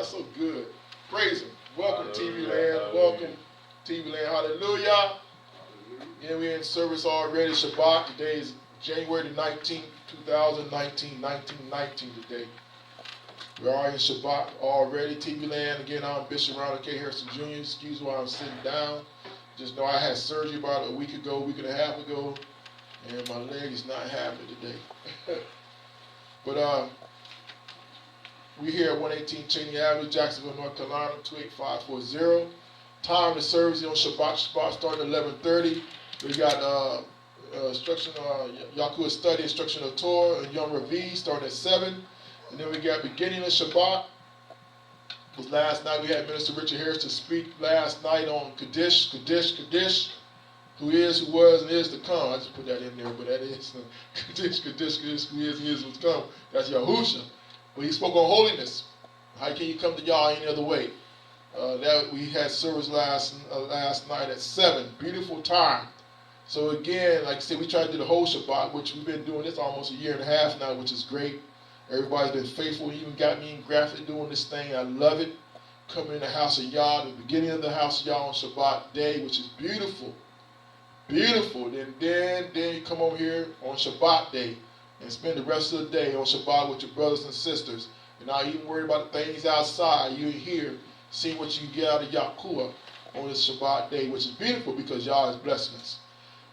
That's so good. Praise him. Welcome, TV Land. Welcome, TV Land. Hallelujah. Again, we're in service already. Shabbat. Today is January the 19th, 2019. 1919 today. We are in Shabbat already. TV Land. Again, I'm Bishop Ronald K. Harrison Jr. Excuse me while I'm sitting down. Just know I had surgery about a week and a half ago, and my leg is not having it today. But we're here at 118 Cheney Avenue, Jacksonville, North Carolina, 28540. Time to service on Shabbat starting at 11:30. We got instruction, Yahuwah study, instruction of Torah, and Yom Ravi starting at 7. And then we got beginning of Shabbat. Because last night we had Minister Richard Harris to speak last night on Kaddish, who is, who was, and is to come. I just put that in there, but that is Kaddish, who is, and is to come. That's Yahusha. But he spoke on holiness. How can you come to Yah any other way? That we had service last night at 7. Beautiful time. So again, like I said, we tried to do the whole Shabbat, which we've been doing this almost a year and a half now, which is great. Everybody's been faithful. Even got me in graphic doing this thing. I love it. Coming in the house of Yah, the beginning of the house of Yah on Shabbat day, which is beautiful. Beautiful. Then you come over here on Shabbat day and spend the rest of the day on Shabbat with your brothers and sisters. You're not even worried about the things outside. You're here, seeing what you get out of Yahuwah on this Shabbat day, which is beautiful because Yah is blessing us.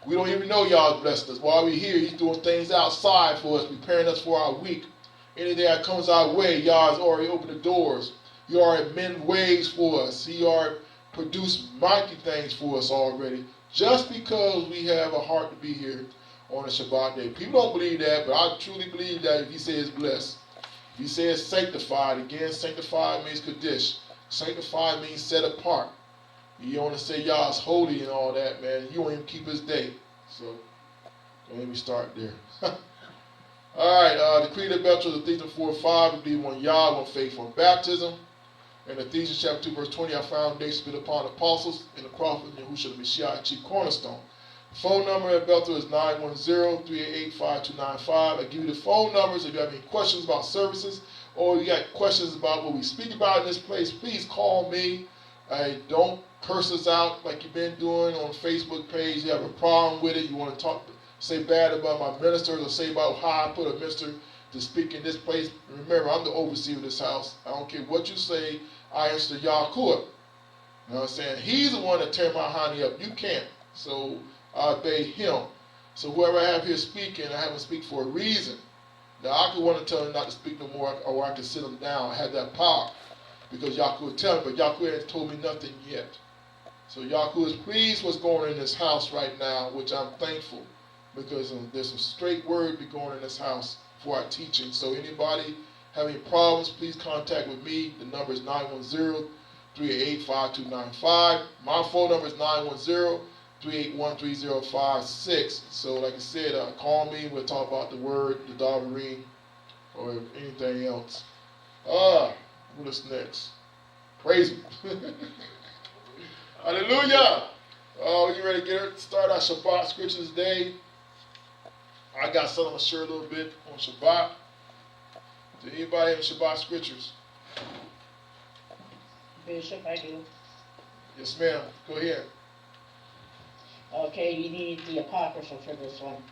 We don't even know Yah is blessing us. While we're here, He's doing things outside for us, preparing us for our week. Anything that comes our way, Yah has already opened the doors. He already mended ways for us. He already produced mighty things for us already, just because we have a heart to be here on a Shabbat day. People don't believe that, but I truly believe that if He says blessed. If He says sanctified, again, sanctified means Kaddish. Sanctified means set apart. You don't want to say Yah is holy and all that, man. You won't even keep His day. So, don't let me start there. All right, the Creed of Bethel, Ephesians 4:5, we believe on Yah, one faith, one baptism. In Ephesians chapter 2, verse 20, our foundation built upon apostles and the prophet Yahushua the Messiah, chief cornerstone. The phone number at Bethel is 910-388-5295. I give you the phone numbers if you have any questions about services or you got questions about what we speak about in this place. Please call me. Don't curse us out like you've been doing on the Facebook page. You have a problem with it. You want to say bad about my ministers or say about how I put a minister to speak in this place. Remember, I'm the overseer of this house. I don't care what you say. I answer to Yahuwah. You know what I'm saying? He's the one that turned my honey up. You can't. So I obey Him. So whoever I have here speaking, I have him speak for a reason. Now I could want to tell him not to speak no more, or I could sit him down. I have that power because Yahuwah would tell me, but Yahuwah hasn't told me nothing yet. So Yahuwah is pleased what's going on in this house right now, which I'm thankful. Because there's some straight word be going in this house for our teaching. So anybody have any problems, please contact with me. The number is 910-388-5295. My phone number is 910-381-3056. So like I said, call me. We'll talk about the word, the Davarine, or anything else. What is next? Praise Him. Hallelujah. We get ready to start our Shabbat scriptures today. I got something I'm going to share a little bit on Shabbat. Did anybody have Shabbat scriptures? Bishop, I do. Yes, ma'am. Go ahead. Okay, you need the Apocrypha for this one.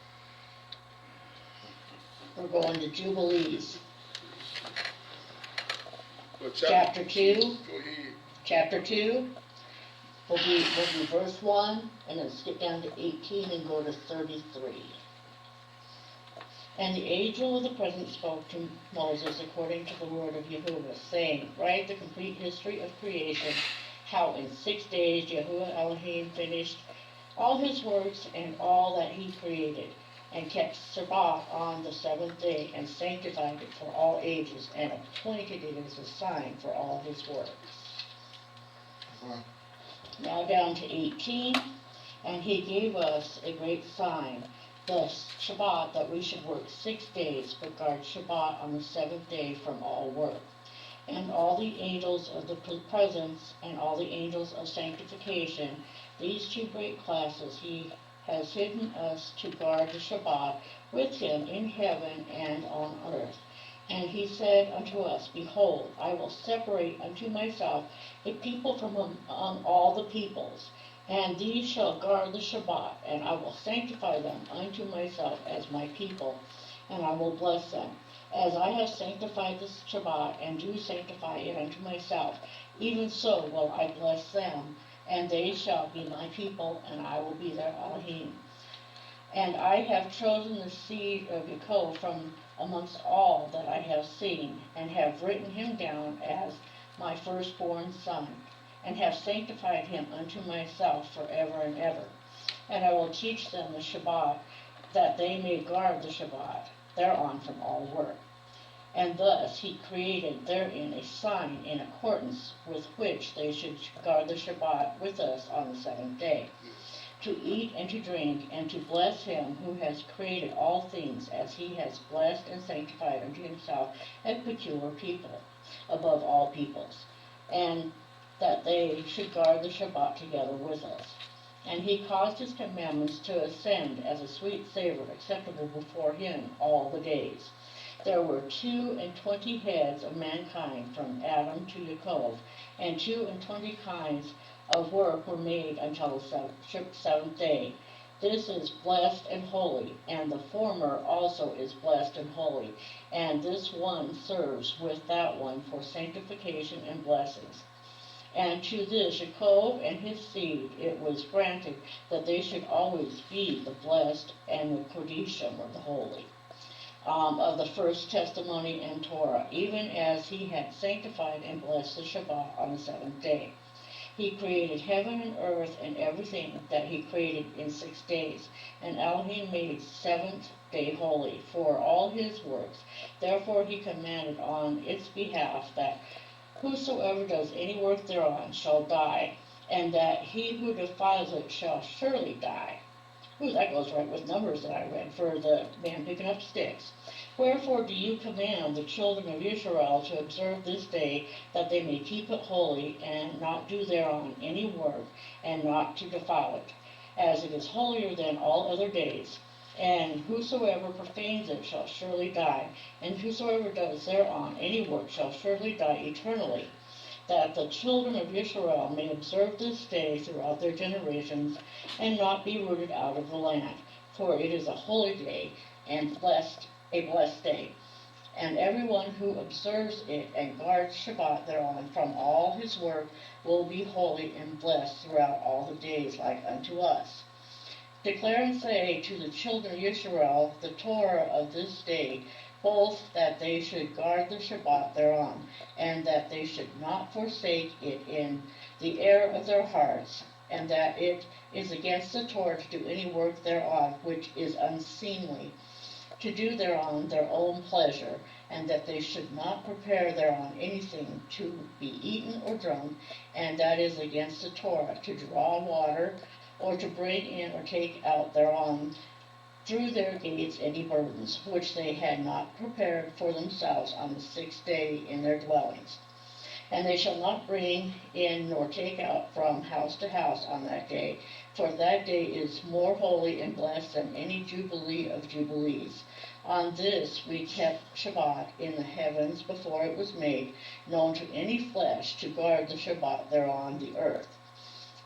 We're going to Jubilees. Chapter 2. Go ahead. Chapter 2. We'll be verse 1, and then skip down to 18 and go to 33. And the angel of the presence spoke to Moses according to the word of Yahuwah, saying, write the complete history of creation, how in 6 days Yahuwah Elohim finished all His works and all that He created, and kept Shabbat on the 7th day, and sanctified it for all ages, and appointed it as a sign for all His works. Wow. Now down to 18, and He gave us a great sign, the Shabbat, that we should work 6 days, but guard Shabbat on the 7th day from all work. And all the angels of the presence and all the angels of sanctification, these two great classes, He has hidden us to guard the Shabbat with Him in heaven and on earth. And he said unto us, Behold, I will separate unto myself a people from among all the peoples, and these shall guard the Shabbat, and I will sanctify them unto myself as my people, and I will bless them. As I have sanctified the Shabbat, and do sanctify it unto myself, even so will I bless them, and they shall be my people, and I will be their Elohim. And I have chosen the seed of Yaakov from amongst all that I have seen, and have written him down as my firstborn son, and have sanctified him unto myself forever and ever. And I will teach them the Shabbat, that they may guard the Shabbat thereon from all work. And thus he created therein a sign in accordance with which they should guard the Shabbat with us on the seventh day, to eat and to drink, and to bless him who has created all things, as he has blessed and sanctified unto himself a peculiar people above all peoples, and that they should guard the Shabbat together with us. And he caused his commandments to ascend as a sweet savor acceptable before him all the days. There were 22 heads of mankind from Adam to Yaakov, and 22 kinds of work were made until the seventh day. This is blessed and holy, and the former also is blessed and holy, and this one serves with that one for sanctification and blessings. And to this Yaakov and his seed it was granted that they should always be the blessed and the Kodishim, or the holy, of the first testimony and Torah, even as he had sanctified and blessed the Shabbat on the seventh day. He created heaven and earth and everything that he created in 6 days. And Elohim made seventh day holy for all his works. Therefore he commanded on its behalf that whosoever does any work thereon shall die, and that he who defiles it shall surely die. Ooh, that goes right with Numbers that I read for the man picking up sticks. Wherefore do you command the children of Israel to observe this day, that they may keep it holy, and not do thereon any work, and not to defile it, as it is holier than all other days. And whosoever profanes it shall surely die, and whosoever does thereon any work shall surely die eternally. That the children of Israel may observe this day throughout their generations, and not be rooted out of the land. For it is a holy day, and a blessed day. And everyone who observes it and guards Shabbat thereon from all his work will be holy and blessed throughout all the days, like unto us. Declare and say to the children of Israel the Torah of this day, both that they should guard the Shabbat thereon, and that they should not forsake it in the error of their hearts, and that it is against the Torah to do any work thereon which is unseemly, to do thereon their own pleasure, and that they should not prepare thereon anything to be eaten or drunk, and that is against the Torah, to draw water, or to bring in or take out thereon through their gates any burdens, which they had not prepared for themselves on the 6th day in their dwellings. And they shall not bring in nor take out from house to house on that day, for that day is more holy and blessed than any jubilee of jubilees. On this we kept Shabbat in the heavens before it was made known to any flesh, to guard the Shabbat thereon the earth.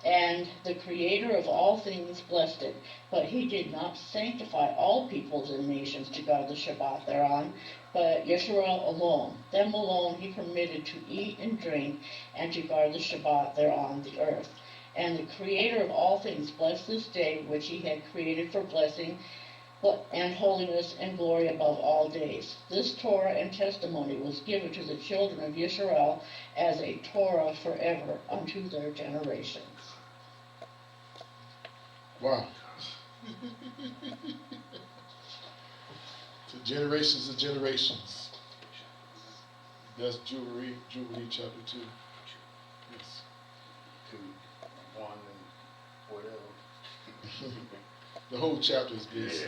And the Creator of all things blessed it, but he did not sanctify all peoples and nations to guard the Shabbat thereon, but Yisrael alone. Them alone he permitted to eat and drink, and to guard the Shabbat thereon the earth. And the Creator of all things blessed this day, which he had created for blessing and holiness and glory above all days. This Torah and testimony was given to the children of Israel as a Torah forever unto their generations. Wow. To generations of generations. That's Jubilee chapter 2. Yes. 2, 1, and whatever. The whole chapter is good. Yeah.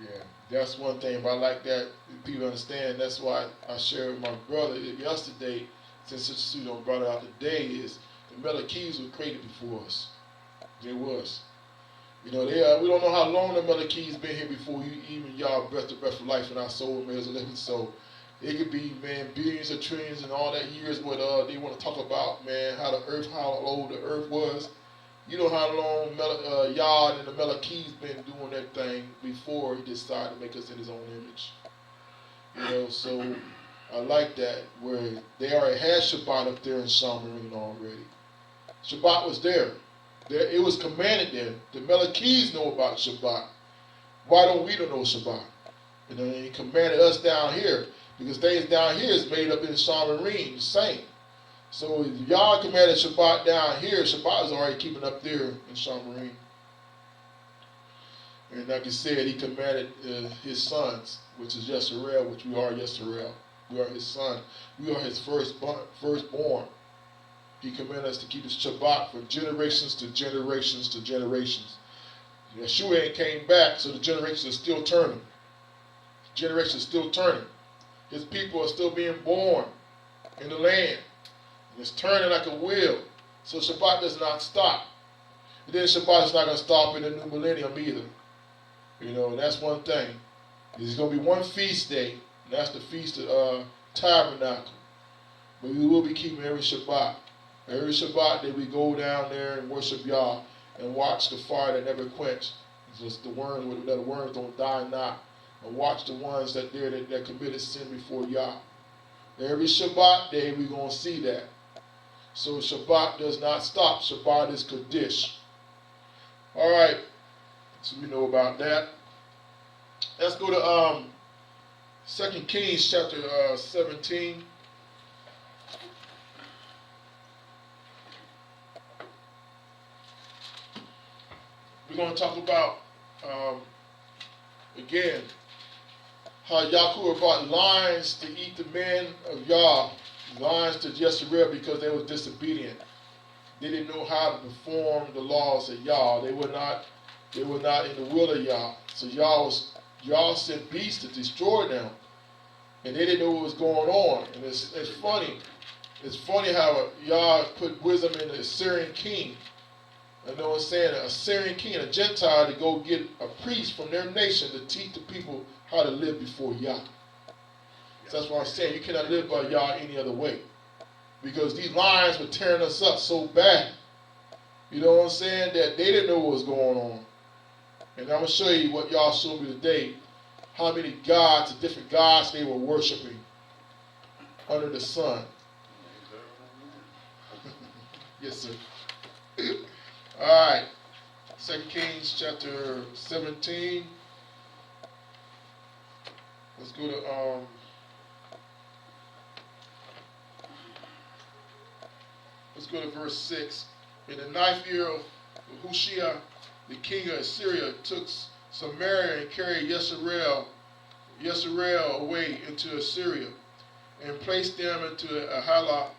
Yeah, that's one thing. But I like that people understand. That's why I shared with my brother yesterday, since Sister Sue brought it out today, is the metal keys were created before us. They was. You know, we don't know how long the Malachi's been here before even y'all breath the breath of life in our soul, man, as a living soul. It could be, man, billions or trillions and all that years what they want to talk about, man, how old the earth was. You know how long Yah and the Malachi's been doing that thing before he decided to make us in his own image. You know, so I like that, where they already had Shabbat up there in Shamarine already. Shabbat was there. It was commanded there. The Malachi's know about Shabbat. Why don't we know Shabbat? You know, he commanded us down here, because things down here is made up in Shamarine, the same. So if y'all commanded Shabbat down here, Shabbat is already keeping up there in Shamarine. And like I said, he commanded his sons, which is Yesarel, which we are Yesarel. We are his son. We are his firstborn. He commanded us to keep his Shabbat from generations to generations to generations. Yeshua ain't came back, so the generations are still turning. Generations are still turning. His people are still being born in the land. And it's turning like a wheel. So Shabbat does not stop. And then Shabbat is not going to stop in the new millennium either. You know, that's one thing. There's going to be one feast day, and that's the Feast of Tabernacle. But we will be keeping every Shabbat. Every Shabbat that we go down there and worship Yah and watch the fire that never quenched. Just the worms, that the worms don't die not. And watch the ones that committed sin before Yah. Every Shabbat day we're going to see that. So Shabbat does not stop. Shabbat is Kaddish. All right. So we know about that. Let's go to 2 Kings chapter 17. We're going to talk about, again, how Yahuwah brought lions to eat the men of Yah, lions to Yesarel because they were disobedient. They didn't know how to perform the laws of Yah. They were not in the will of Yah. So Yah sent beasts to destroy them. And they didn't know what was going on. And it's funny. It's funny how Yah put wisdom in the Assyrian king. I know what I'm saying, a Syrian king, a Gentile, to go get a priest from their nation to teach the people how to live before Yah. So that's why I'm saying you cannot live by Yah any other way. Because these lions were tearing us up so bad. You know what I'm saying? That they didn't know what was going on. And I'm going to show you what Yah showed me today. How many gods, the different gods they were worshiping under the sun. Yes, sir. Alright, 2 Kings chapter 17. Let's go to verse 6. In the 9th year of Hushai, the king of Assyria took Samaria and carried Yesarel away into Assyria, and placed them into Ahala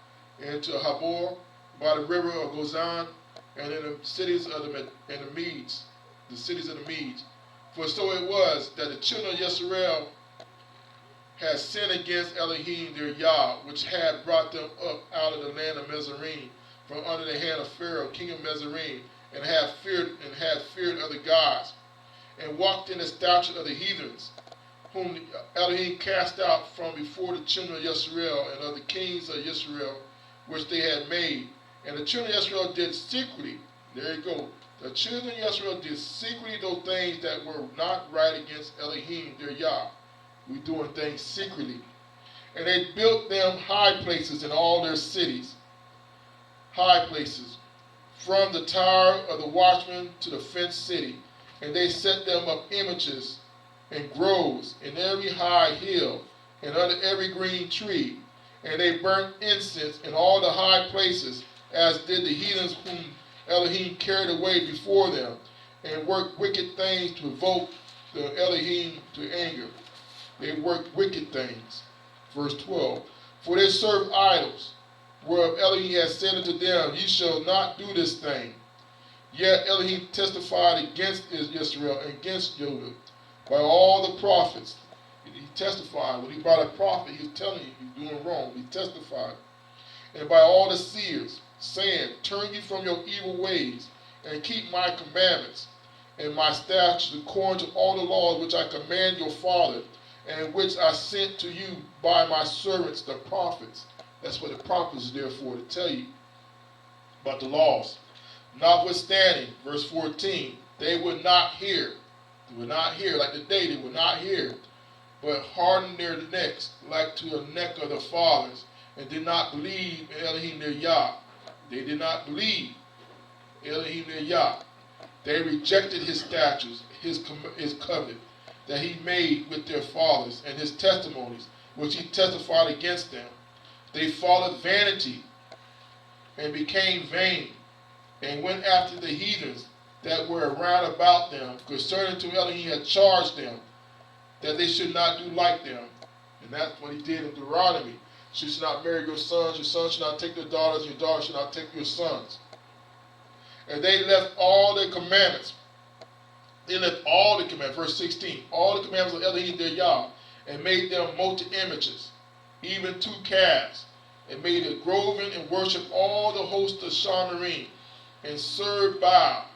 and to Habor by the river of Gozan, and in the cities of the Medes, the cities of the Medes. For so it was that the children of Yesarel had sinned against Elohim their Yah, which had brought them up out of the land of Mizraim, from under the hand of Pharaoh, king of Mizraim, and had feared other gods, and walked in the statutes of the heathens, whom Elohim cast out from before the children of Yisrael and of the kings of Israel, which they had made. And the children of Israel did secretly, there you go, the children of Israel did secretly those things that were not right against Elohim, their Yah. We doing things secretly. And they built them high places in all their cities, high places, from the tower of the watchman to the fenced city. And they set them up images and groves in every high hill and under every green tree. And they burnt incense in all the high places, as did the heathens whom Elohim carried away before them, and worked wicked things to provoke the Elohim to anger. They worked wicked things. Verse 12. For they served idols, whereof Elohim had said unto them, Ye shall not do this thing. Yet Elohim testified against Israel and against Judah by all the prophets. He testified. When he brought a prophet, he was telling you you're doing wrong. He testified. And by all the seers, saying, Turn ye from your evil ways, and keep my commandments, and my statutes according to all the laws which I command your father, and which I sent to you by my servants the prophets. That's what the prophets is there for, to tell you about the laws. Notwithstanding, verse 14, they would not hear. They would not hear, like today they would not hear, but hardened their necks like to the neck of the fathers, and did not believe in Elohim their Yah. They did not believe Elohim their Yah. They rejected his statutes, his covenant that he made with their fathers, and his testimonies, which he testified against them. They followed vanity and became vain, and went after the heathens that were around about them, concerning to Elohim had charged them, that they should not do like them. And that's what he did in Deuteronomy. You should not marry your sons should not take your daughters should not take your sons. And they left all their commandments. They left all the commandments, verse 16, all the commandments of Elohim their Yah, and made them molten images, even 2 calves, and made a groven and worshipped all the host of Shamarim, and served Baal.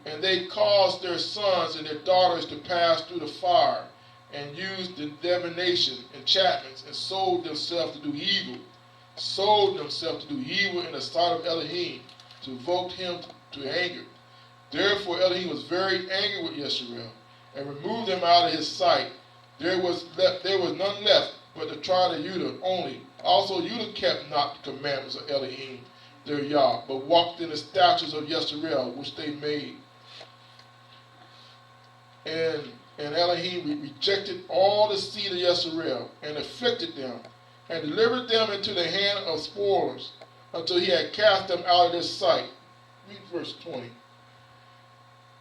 And they caused their sons and their daughters to pass through the fire, and used the divination, enchantments, and sold themselves to do evil. Sold themselves to do evil in the sight of Elohim, to provoke him to anger. Therefore Elohim was very angry with Yisrael, and removed them out of his sight. There was none left but the tribe of Judah only. Also Judah kept not the commandments of Elohim their Yah, but walked in the statutes of Yisrael, which they made. And Elohim rejected all the seed of Yisrael, and afflicted them, and delivered them into the hand of spoilers, until he had cast them out of his sight. Read verse 20.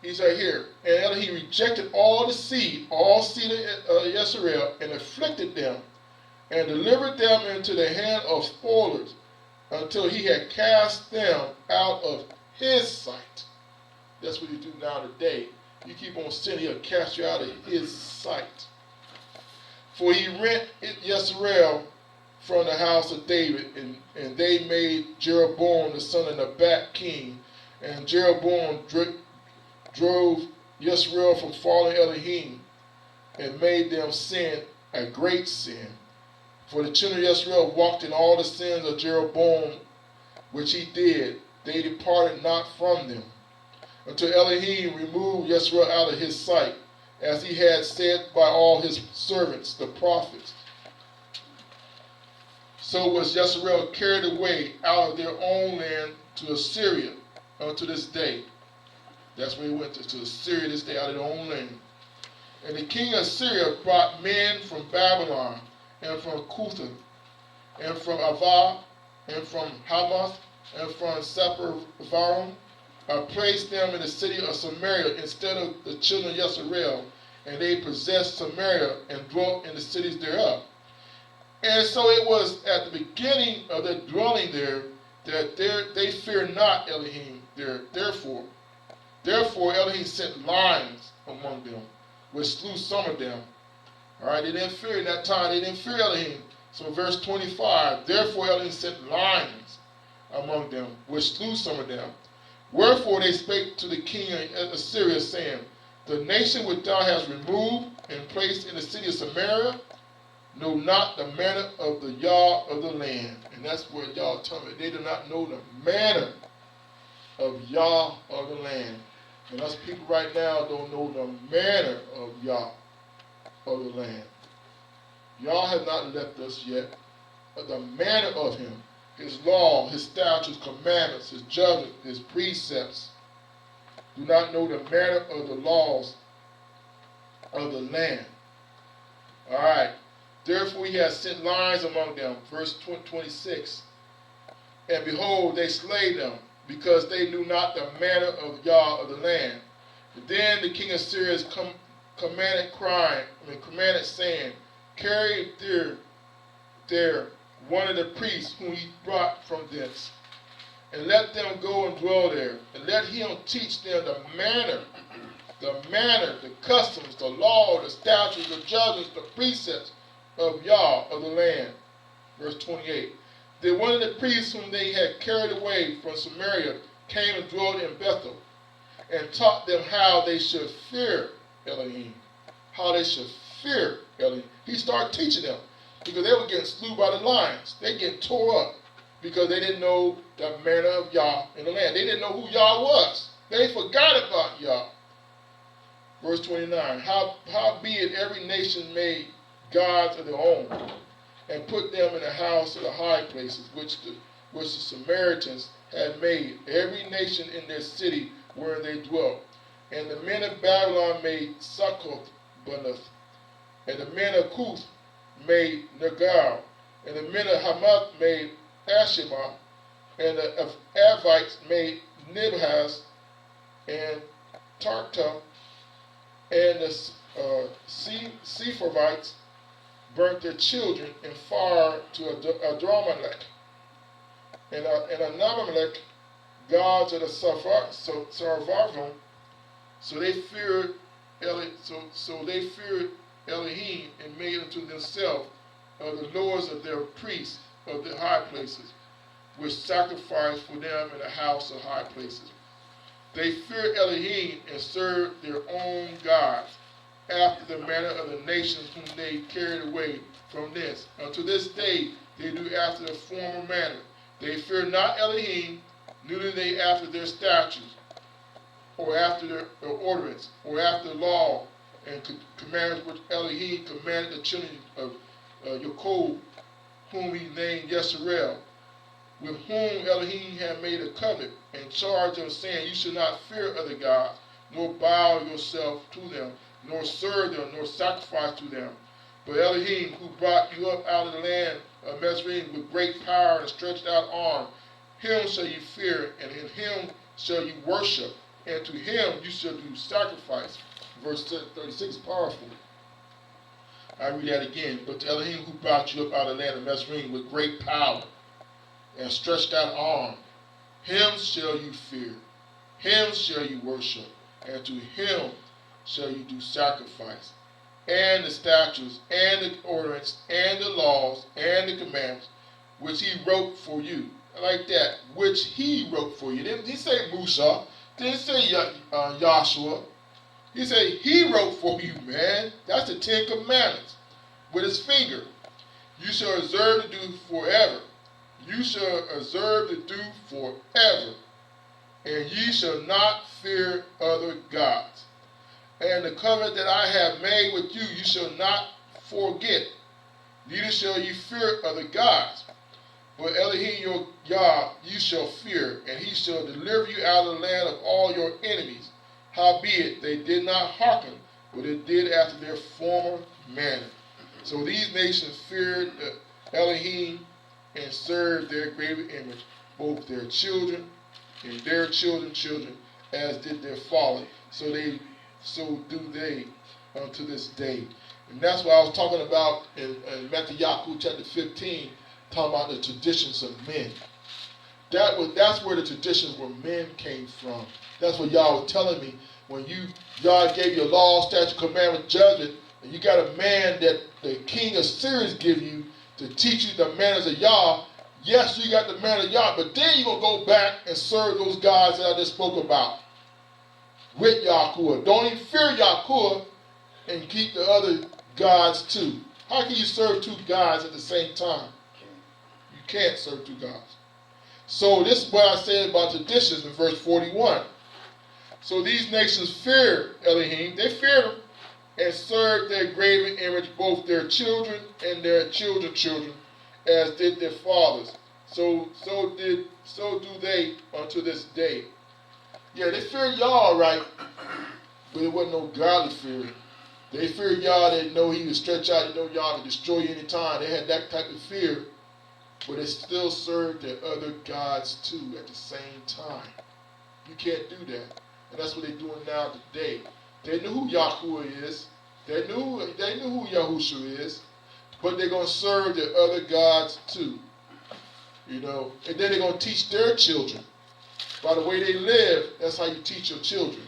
He said here, and Elohim rejected all seed of Yisrael, and afflicted them, and delivered them into the hand of spoilers, until he had cast them out of his sight. That's what you do now today. You keep on sinning, he'll cast you out of his sight. For he rent Yisrael from the house of David, and they made Jeroboam the son of Nebat king, and Jeroboam drove Yisrael from following Elohim, and made them sin a great sin. For the children of Yisrael walked in all the sins of Jeroboam, which he did. They departed not from them, until Elohim removed Yisrael out of his sight, as he had said by all his servants, the prophets. So was Yisrael carried away out of their own land to Assyria unto this day. That's where he went to Assyria this day, out of their own land. And the king of Assyria brought men from Babylon, and from Cutha, and from Avah, and from Hamath, and from Cepher, placed them in the city of Samaria instead of the children of Yisrael, and they possessed Samaria and dwelt in the cities thereof. And so it was at the beginning of their dwelling there that they feared not Elohim there. Therefore Elohim sent lions among them, which slew some of them. All right, they didn't fear in that time. They didn't fear Elohim. So verse 25, therefore Elohim sent lions among them, which slew some of them. Wherefore they spake to the king of Assyria, saying, the nation which thou hast removed and placed in the city of Samaria know not the manner of the Yah of the land. And that's where y'all tell me. They do not know the manner of Yah of the land. And us people right now don't know the manner of Yah of the land. Yah has not left us yet, but the manner of him, his law, his statutes, commandments, his judgments, his precepts, do not know the manner of the laws of the land. All right. Therefore he has sent lions among them. Verse 26. And behold, they slay them, because they knew not the manner of Yah of the land. And then the king of Syria commanded, saying, carry there one of the priests whom he brought from thence, and let them go and dwell there, and let him teach them the manner, the customs, the law, the statutes, the judgments, the precepts of Yah of the land. Verse 28. Then one of the priests whom they had carried away from Samaria came and dwelt in Bethel, and taught them how they should fear Elohim. How they should fear Elohim. He started teaching them because they were getting slew by the lions. They getting tore up because they didn't know the manner of Yah in the land. They didn't know who Yah was. They forgot about Yah. Verse 29, howbeit every nation made gods of their own, and put them in the house of the high places, which the Samaritans had made, every nation in their city where they dwelt. And the men of Babylon made Succoth-Benoth, and the men of Cuth made Nergal, and the men of Hamath made Ashima, and the Avites made Nibhaz and Tarta, and the Sepharvites burnt their children in fire to Adramelech, and Anamelech, gods of the Sarvarvim. So they feared Elohim and made unto themselves the lords of their priests of the high places, which sacrificed for them in the house of high places. They feared Elohim and served their own gods, after the manner of the nations whom they carried away from this. Unto this day they do after the former manner. They fear not Elohim, neither they after their statutes, or after their ordinance, or after law and commandments which Elohim commanded the children of Jacob, whom he named Yisrael, with whom Elohim had made a covenant, and charged them, saying, You shall not fear other gods, nor bow yourself to them, nor serve them, nor sacrifice to them. But Elohim, who brought you up out of the land of Mizraim with great power and stretched out arm, him shall you fear, and in him shall you worship, and to him you shall do sacrifice. Verse 36 is powerful. I read that again. But to Elohim, who brought you up out of the land of Mizraim with great power and stretched out arm, him shall you fear, him shall you worship, and to him shall you do sacrifice. And the statutes, and the ordinance, and the laws, and the commandments, which he wrote for you. I like that, which he wrote for you. Didn't he say Musa? Didn't say Joshua? He said he wrote for you, man. That's the 10 Commandments with his finger. You shall observe to do forever. You shall observe to do forever. And ye shall not fear other gods. And the covenant that I have made with you, you shall not forget. Neither shall you fear other gods. But Elohim your Yah you shall fear, and he shall deliver you out of the land of all your enemies. Howbeit they did not hearken, but it did after their former manner. So these nations feared Elohim and served their graven image, both their children and their children's children, as did their fathers. So do they unto this day. And that's what I was talking about in Matthew chapter 15, talking about the traditions of men. That's where the traditions where men came from. That's what y'all was telling me when y'all gave your law, statute, commandment, judgment, and you got a man that the king of Syria give you to teach you the manners of Yah. Yes, you got the manners of Yah, but then you're going to go back and serve those gods that I just spoke about with Yahuwah. Don't even fear Yahuwah and keep the other gods too. How can you serve two gods at the same time? You can't serve two gods. So this is what I said about traditions in verse 41. So these nations feared Elohim. They feared him and served their graven image, both their children and their children's children, as did their fathers. So do they unto this day. Yeah, they feared Yah, right? But it wasn't no godly fear. They feared Yah. They know he would stretch out. They know Yah would destroy you anytime. They had that type of fear. But they still served their other gods too at the same time. You can't do that. And that's what they're doing now today. They knew who Yahuwah is. They knew who Yahusha is. But they're going to serve their other gods too. You know. And then they're going to teach their children. By the way they live, that's how you teach your children.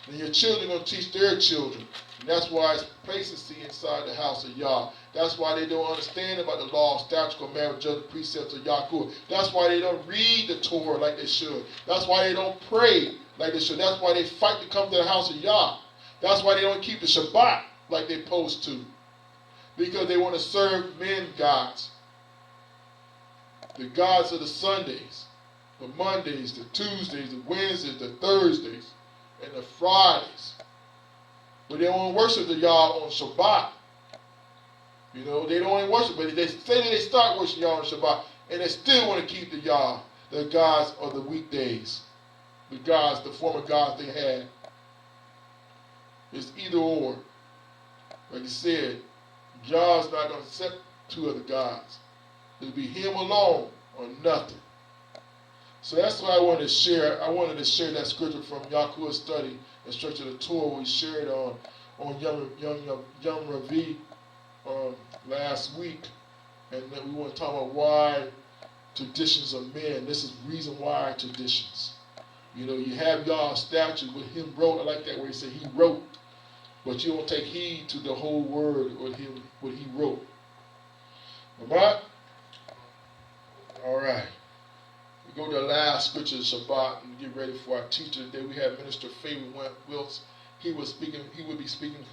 And your children are going to teach their children. And that's why it's complacency inside the house of Yah. That's why they don't understand about the law, statute, commandment, judgment, precepts of Yahuwah. That's why they don't read the Torah like they should. That's why they don't pray like they should. That's why they fight to come to the house of Yah. That's why they don't keep the Shabbat like they're supposed to. Because they want to serve men gods. The gods of the Sundays, the Mondays, the Tuesdays, the Wednesdays, the Thursdays, and the Fridays. But they don't worship the Yah on Shabbat. You know, they don't even worship, but they say that they start worshiping Yah on Shabbat, and they still want to keep the Yah, the gods of the weekdays. The gods, the former gods they had. It's either or. Like you said, Yah's not going to accept two other gods. It'll be him alone or nothing. So that's what I wanted to share. I wanted to share that scripture from Yahuwah's study, Instruction of the Torah we shared on Yom Ravi last week. And then we want to talk about why traditions of men. This is the reason why traditions. You know, you have Yah's statute with him wrote. I like that where he said he wrote. But you don't take heed to the whole word what he wrote. Alright? Alright. We go to the last scripture of Shabbat and get ready for our teacher today. We have Minister Fabian Wiltz. He will be speaking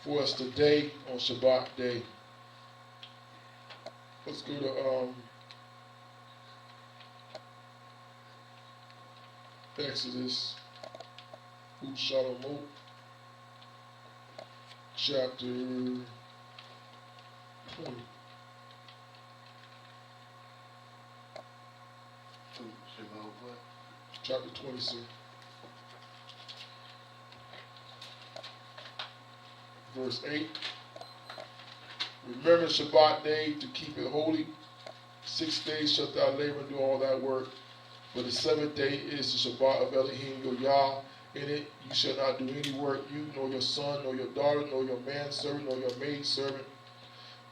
for us today on Shabbat day. Let's go to Exodus chapter 20. Chapter 20, sir. Verse 8. Remember Shabbat day to keep it holy. 6 days shalt thou labor and do all thy work. But the 7th day is the Shabbat of Elohim your Yah. In it you shall not do any work, you, nor your son, nor your daughter, nor your manservant, nor your maidservant,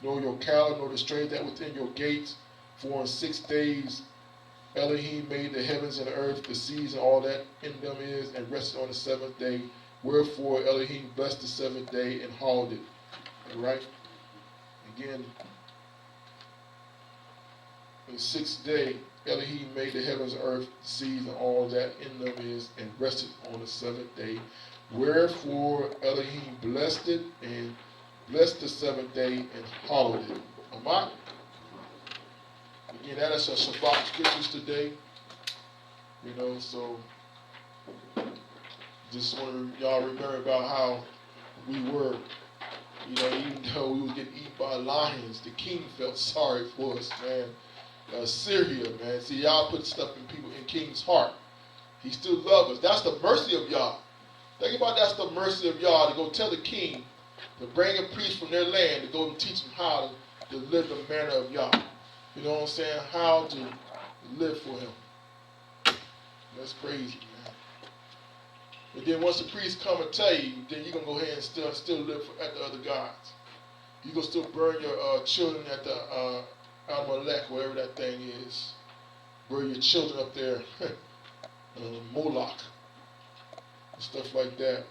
nor your cattle, nor the stranger that within your gates. For in 6 days Elohim made the heavens and the earth, the seas, and all that in them is, and rested on the 7th day. Wherefore Elohim blessed the 7th day and hallowed it. All right? Again, on the 6th day, Elohim made the heavens, earth, the seas, and all that in them is, and rested on the 7th day. Wherefore Elohim blessed it, and blessed the 7th day, and hallowed it. Amen? Again, that is our Shabbat scriptures today. You know, so just want y'all remember about how we were. You know, even though we was getting eaten by lions, the king felt sorry for us, man. Syria, man. See, y'all put stuff in king's heart. He still loves us. That's the mercy of Yah. Think about that's the mercy of Yah to go tell the king to bring a priest from their land to go and teach them how to live the manner of Yah. You know what I'm saying? How to live for him. That's crazy, man. But then once the priest come and tell you, then you're going to go ahead and still live at the other gods. You're going to still burn your children at the Amalek, wherever that thing is. Burn your children up there. Moloch. And stuff like that.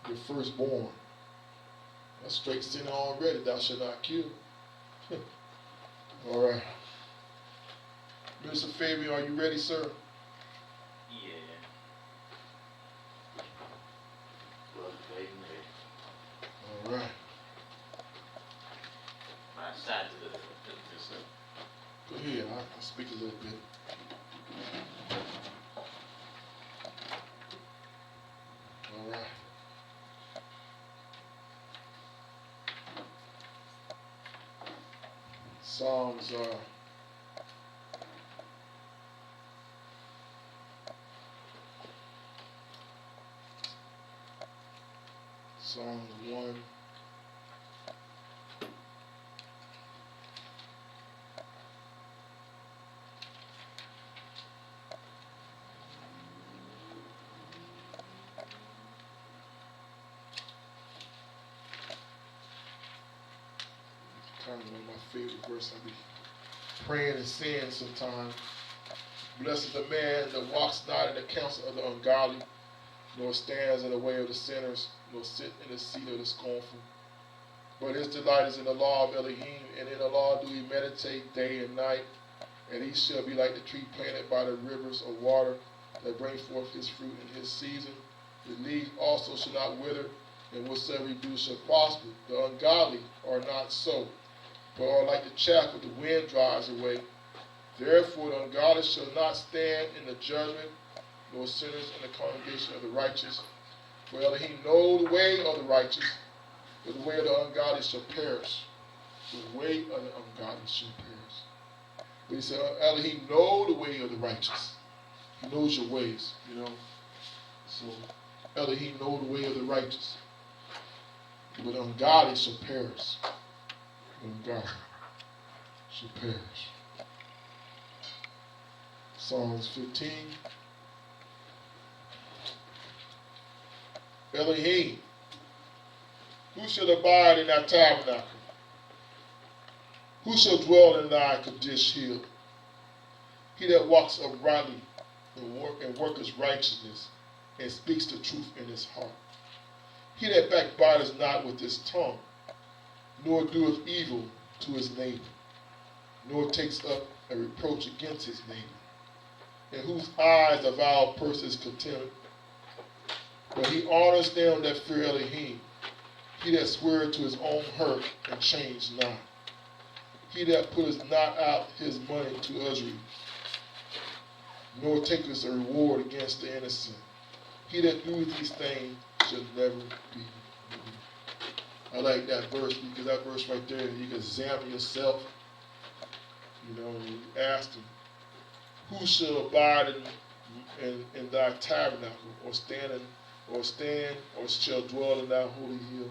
Your firstborn. That's straight sin already. Thou shalt not kill. All right. Minister Fabian, are you ready, sir? Yeah. All right. My side to the Go ahead. I'll speak a little bit. All right. Psalms Psalms 1. Kind of one of my favorite verses. I be praying and saying sometimes. Blessed is the man that walks not in the counsel of the ungodly, nor stands in the way of the sinners, nor sit in the seat of the scornful. But his delight is in the law of Elohim, and in the law do he meditate day and night. And he shall be like the tree planted by the rivers of water, that bring forth his fruit in his season. The leaves also shall not wither, and whatsoever he do shall prosper. The ungodly are not so, but are like the chaff which the wind drives away. Therefore the ungodly shall not stand in the judgment, nor sinners in the congregation of the righteous. For Elohim know the way of the righteous, but the way of the ungodly shall perish. The way of the ungodly shall perish. But he said, Elohim know the way of the righteous. He knows your ways, you know. So Elohim know the way of the righteous, but the ungodly shall perish. The ungodly shall perish. Psalms 15. Elohim, who shall abide in thy tabernacle? Who shall dwell in thy Kadesh hill? He that walks uprightly and worketh righteousness, and speaks the truth in his heart. He that backbiteth not with his tongue, nor doeth evil to his neighbor, nor takes up a reproach against his neighbor, in whose eyes a vile person is contempt. But he honors them that fear Elohim. He that sweareth to his own hurt and change not. He that putteth not out his money to usury, nor taketh a reward against the innocent. He that doeth these things shall never be moved. I like that verse because that verse right there, you can examine yourself. You know, you ask him, who shall abide in thy tabernacle, or shall dwell in thy holy hill?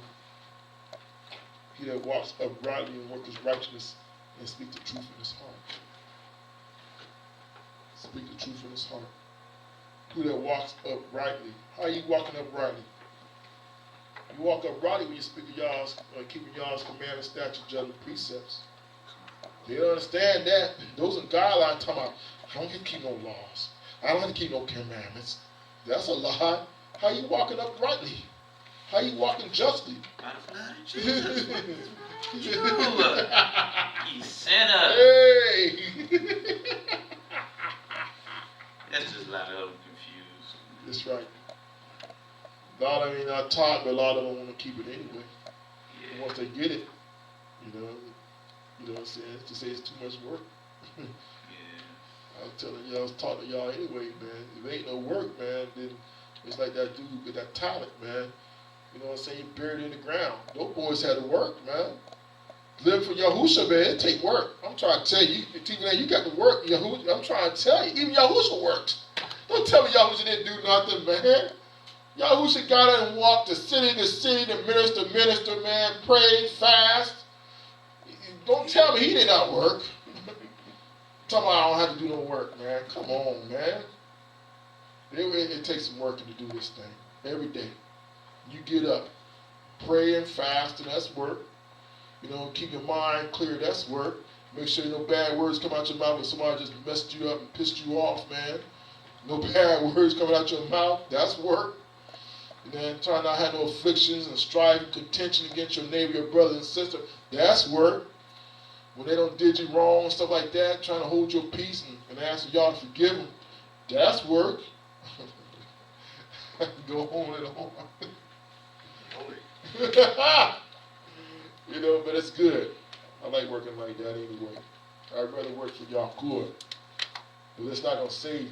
He that walks uprightly and worketh righteousness, and speak the truth in his heart. Speak the truth in his heart. Who that walks uprightly. How are you walking uprightly? You walk uprightly when you speak of y'all's, keeping y'all's commandments, statutes, judgments, precepts. They don't understand that. Those are guidelines talking about, I don't have to keep no laws. I don't have to keep no commandments. That's a lie. How you walking uprightly? How you walking justly? By the blood of Jesus. Jew. He sinner. Hey! That's just a lot of them confused. That's right. A lot of them are not taught, but a lot of them want to keep it anyway. Yeah. And once they get it, you know what I'm saying? To say it's too much work. Yeah. I was telling y'all, I was talking to y'all anyway, man. If it ain't no work, man, then it's like that dude with that talent, man. You know what I'm saying? Buried in the ground. Those boys had to work, man. Live for Yahusha, man. It take work. I'm trying to tell you, TV, you got to work. Yahusha, I'm trying to tell you, even Yahusha worked. Don't tell me Yahusha didn't do nothing, man. Yahusha got out and walked the city to minister, man. Prayed, fast. Don't tell me he did not work. Tell me I don't have to do no work, man. Come on, man. It takes some work to do this thing every day. You get up, pray and fast, and that's work. You know, keep your mind clear, that's work. Make sure no bad words come out your mouth when somebody just messed you up and pissed you off, man. No bad words coming out your mouth, that's work. And then try not to have no afflictions and strife and contention against your neighbor, your brother and sister, that's work. When they don't did you wrong and stuff like that, trying to hold your peace and ask y'all to forgive them, that's work. Go on and on. You know, but it's good. I like working like that anyway. I'd rather work for Yahuwah. But it's not going to save you.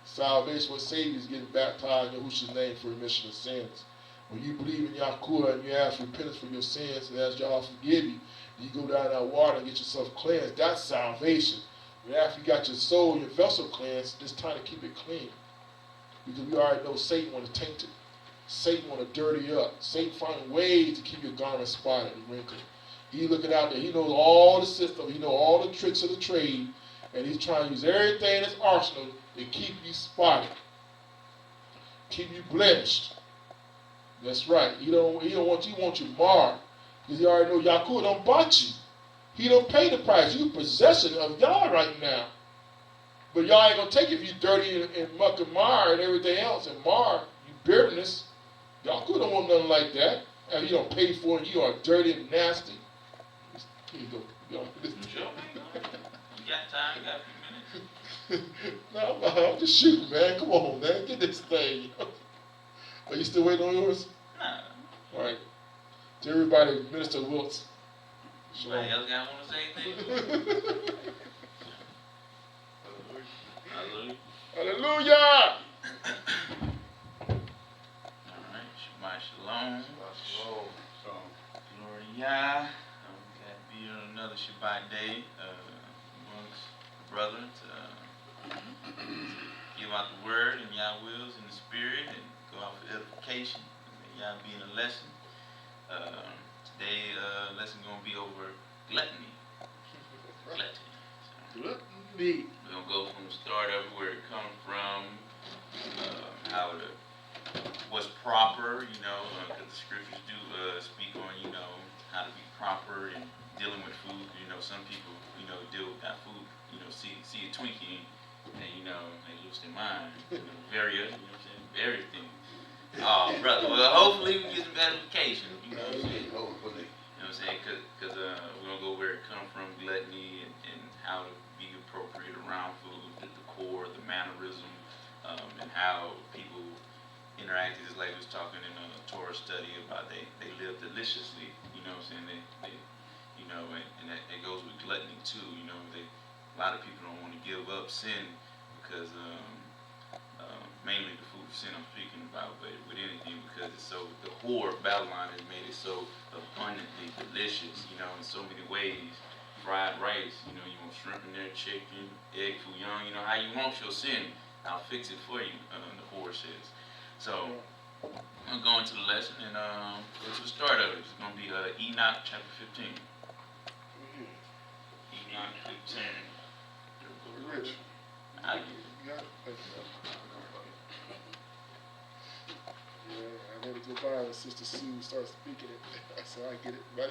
Salvation, what saves you is getting baptized in Yahushua's name for remission of sins. When you believe in Yahuwah and you ask repentance for your sins and ask y'all to forgive you, you go down in that water and get yourself cleansed. That's salvation. But after you got your soul, your vessel cleansed, it's time to keep it clean. Because we already know Satan want to taint it. Satan want to dirty you up. Satan find ways to keep your garment spotted and wrinkled. He's looking out there. He knows all the system. He knows all the tricks of the trade. And he's trying to use everything in his arsenal to keep you spotted. Keep you blemished. That's right. He don't want you marred. Because he already know Yahuwah don't bought you. He don't pay the price. You possession of y'all right now. But y'all ain't going to take it if you dirty and muck and mar and everything else and mar, you bitterness. Y'all don't want nothing like that. And you don't pay for it. You are dirty and nasty. Here you go. Sure. You got time, you got a few minutes. No, I'm just shooting, man. Come on, man. Get this thing. Are you still waiting on yours? Nah. All right. To everybody, Minister Wiltz. Anybody else got want to say anything? Hallelujah. Hallelujah. Alright, Shabbat Shalom. Oh, so, Glory to Yah. Glad to be on another Shabbat day amongst the brethren to give out the word and Yah wills in the spirit and go out for edification. May Yah be in a lesson. Today lesson going to be over gluttony. Gluttony. Gluttony. We're going to go from the start of where it comes from, how to, what's proper, because the scriptures do speak on, how to be proper in dealing with food. Some people, deal with that food, see a Twinkie and, they lose their mind, vary it, vary things. Oh, brother, well, hopefully we get some edification, you know what I'm saying? hopefully. You know what I'm saying? Because we're going to go where it comes from, gluttony, and how to be appropriate around food, the core, the mannerism, and how people interact. Just like we was talking in a Torah study about they live deliciously, you know what I'm saying? They and that goes with gluttony too, a lot of people don't want to give up sin because mainly the food sin I'm speaking about, but with anything because it's so, the whore of Babylon has made it so abundantly delicious, in so many ways. Fried rice, you want shrimp in there, chicken, egg fouillon, how you want your sin, I'll fix it for you, the whore says. So, I'm going to go into the lesson and go to the start of it. It's going to be Enoch chapter 15. Enoch 15. Rich. I get it. Yeah, thank you. Yeah, I never go by when Sister Sue starts speaking it. I said, I get it. But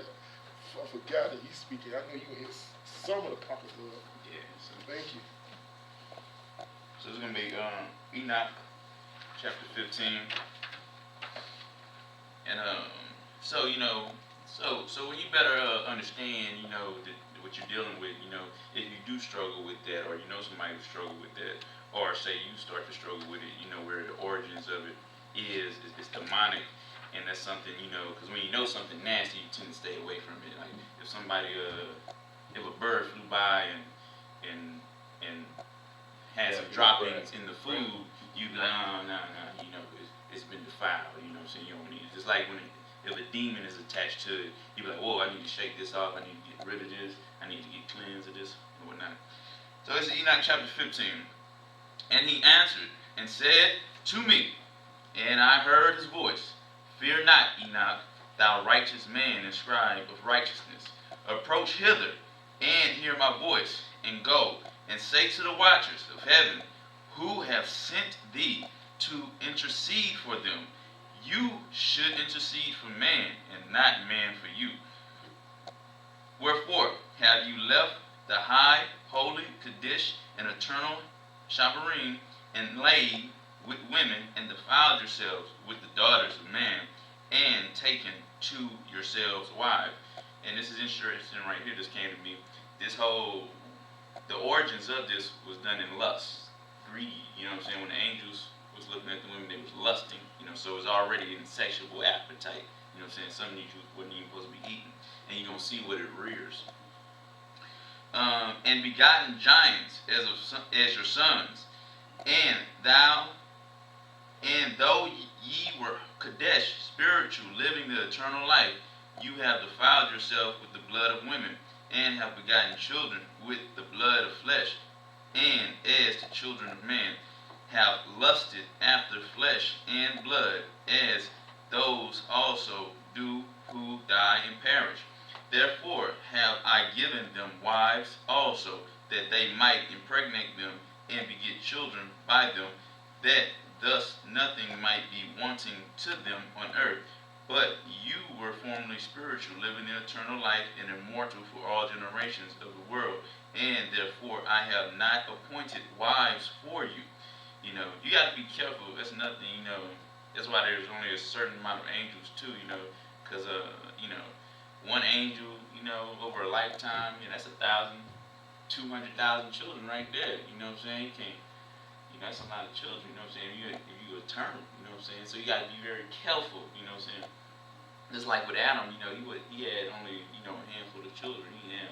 I forgot that he's speaking. I know you can hit some of the pockets of it. Yeah, so Thank you. it's going to be Enoch chapter 15. And so when you better understand, what you're dealing with, if you do struggle with that, or somebody who struggle with that, or say you start to struggle with it, where the origins of it is demonic, and that's something, because when you know something nasty, you tend to stay away from it. Like if somebody, if a bird flew by and had some droppings in the food, you be like, no, it's been defiled, you know what I'm saying? You don't need it. Just like if a demon is attached to it, you be like, whoa, I need to shake this off, I need to get rid of this, I need to get cleansed of this, and whatnot. So it's Enoch chapter 15. And he answered and said to me, and I heard his voice, fear not, Enoch, thou righteous man and scribe of righteousness. Approach hither, and hear my voice, and go, and say to the watchers of heaven, who have sent thee to intercede for them. You should intercede for man, and not man for you. Wherefore have you left the high, holy Kaddish and eternal Shabarim, and laid with women, and defiled yourselves with the daughters of man, and taken to yourselves wives. And this is interesting right here, this came to me. The origins of this was done in lust, greed, you know what I'm saying? When the angels was looking at the women, they was lusting, so it was already in sexual appetite, you know what I'm saying? Some of these wasn't even supposed to be eaten, and you're going to see what it rears. And begotten giants as your sons, and though ye were Kadesh, spiritual, living the eternal life, you have defiled yourself with the blood of women, and have begotten children with the blood of flesh, and as the children of man have lusted after flesh and blood, as those also do who die and perish. Therefore have I given them wives also, that they might impregnate them and beget children by them, that thus nothing might be wanting to them on earth. But you were formerly spiritual, living in eternal life and immortal for all generations of the world. And therefore I have not appointed wives for you. You got to be careful. That's nothing, that's why there's only a certain amount of angels too, because, one angel, over a lifetime, that's 1,000, 200,000 children right there. You know what I'm saying? You can't. That's a lot of children. You know what I'm saying? If you a term, you know what I'm saying? So you got to be very careful. You know what I'm saying? Just like with Adam, he had only a handful of children. He had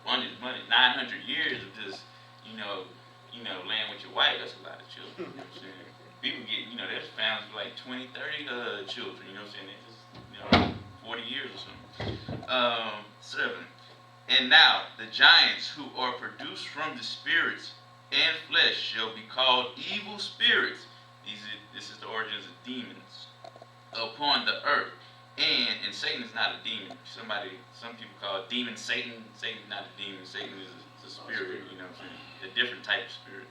abundant money, 900 years of just laying with your wife. That's a lot of children. You know what I'm saying? People get there's families with like 20, 30 children. You know what I'm saying? They just 40 years or something. 7. And now the giants who are produced from the spirits and flesh shall be called evil spirits. This is the origins of demons upon the earth. And Satan is not a demon. Some people call it demon Satan. Satan is not a demon. Satan is a spirit. You know what I'm saying? A different type of spirit.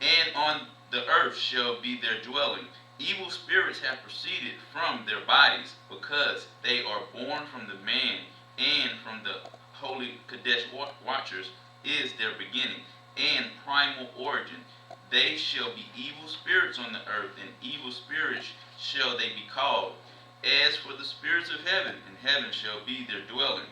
And on the earth shall be their dwelling. Evil spirits have proceeded from their bodies, because they are born from the man, and from the holy Kadesh watchers is their beginning and primal origin. They shall be evil spirits on the earth, and evil spirits shall they be called. As for the spirits of heaven, in heaven shall be their dwelling.